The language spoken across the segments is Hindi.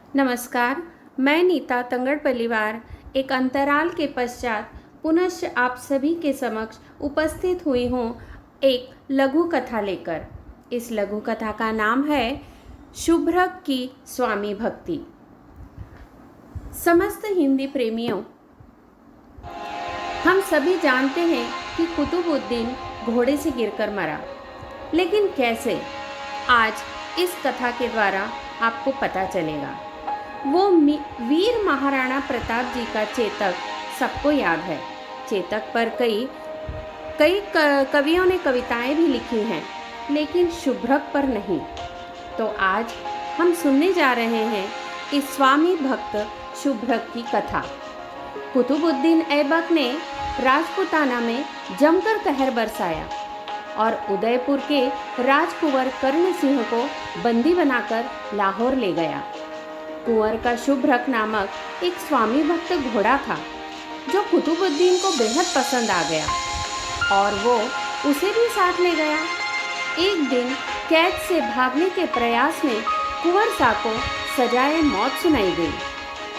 नमस्कार, मैं नीता तंगड़ परिवार एक अंतराल के पश्चात पुनश्च आप सभी के समक्ष उपस्थित हुई हूँ एक लघु कथा लेकर। इस लघु कथा का नाम है शुभ्रक की स्वामी भक्ति। समस्त हिंदी प्रेमियों, हम सभी जानते हैं कि कुतुबुद्दीन घोड़े से गिरकर मरा, लेकिन कैसे? आज इस कथा के द्वारा आपको पता चलेगा। वो वीर महाराणा प्रताप जी का चेतक सबको याद है। चेतक पर कई कवियों ने कविताएं भी लिखी हैं, लेकिन शुभ्रक पर नहीं। तो आज हम सुनने जा रहे हैं इस स्वामी भक्त शुभ्रक की कथा। कुतुबुद्दीन ऐबक ने राजपूताना में जमकर कहर बरसाया और उदयपुर के राजकुंवर कर्ण सिंह को बंदी बनाकर लाहौर ले गया। कुंवर का शुभ्रक नामक एक स्वामी भक्त घोड़ा था, जो कुतुबुद्दीन को बेहद पसंद आ गया और वो उसे भी साथ ले गया। एक दिन कैद से भागने के प्रयास में कुंवर शाह को सजाए मौत सुनाई गई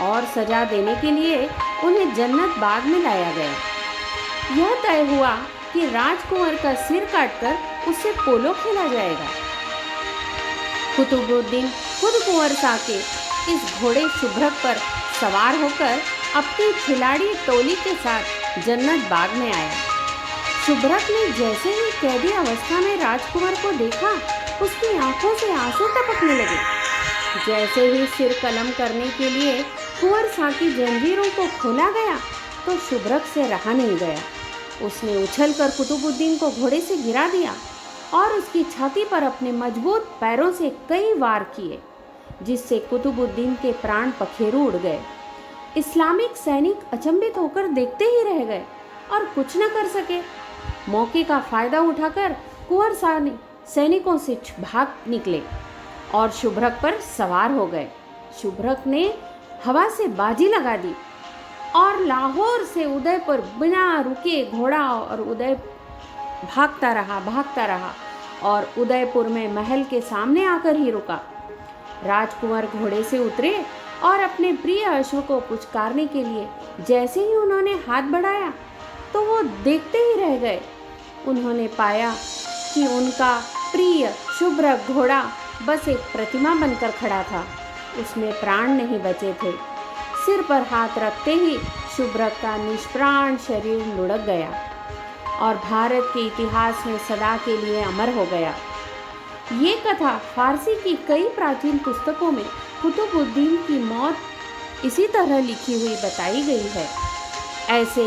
और सजा देने के लिए उन्हें जन्नत बाग में लाया गया। यह तय हुआ कि राजकुंवर का सिर काटकर उससे पोलो खेला जाएगा। कुतुबुद्दीन खुद कुंवर शाह के इस घोड़े शुभ्रक पर सवार होकर अपनी खिलाड़ी टोली के साथ जन्नत बाग में आया। शुभ्रक ने जैसे ही कैदी अवस्था में राजकुमार को देखा, उसकी आंखों से आंसू टपकने लगे। जैसे ही सिर कलम करने के लिए कुंवर शाह की जंजीरों को खोला गया, तो शुभ्रक से रहा नहीं गया। उसने उछलकर कुतुबुद्दीन को घोड़े से गिरा दिया और उसकी छाती पर अपने मजबूत पैरों से कई वार किए, जिससे कुतुबुद्दीन के प्राण पखेरु उड़ गए। इस्लामिक सैनिक अचंभित होकर देखते ही रह गए और कुछ न कर सके। मौके का फायदा उठाकर कुंवर शाह ने सैनिकों से भाग निकले और शुभ्रक पर सवार हो गए। शुभ्रक ने हवा से बाजी लगा दी और लाहौर से उदयपुर बिना रुके घोड़ा और भागता रहा और उदयपुर में महल के सामने आकर ही रुका। राजकुंवर घोड़े से उतरे और अपने प्रिय अश्व को पुचकारने के लिए जैसे ही उन्होंने हाथ बढ़ाया, तो वो देखते ही रह गए। उन्होंने पाया कि उनका प्रिय शुभ्रक घोड़ा बस एक प्रतिमा बनकर खड़ा था। उसमें प्राण नहीं बचे थे। सिर पर हाथ रखते ही शुभ्रक का निष्प्राण शरीर लुढ़क गया और भारत के इतिहास में सदा के लिए अमर हो गया। ये कथा फारसी की कई प्राचीन पुस्तकों में कुतुबुद्दीन की मौत इसी तरह लिखी हुई बताई गई है। ऐसे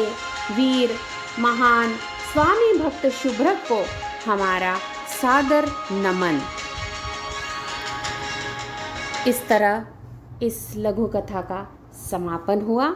वीर महान स्वामी भक्त शुभ्रक को हमारा सादर नमन। इस तरह इस लघु कथा का समापन हुआ।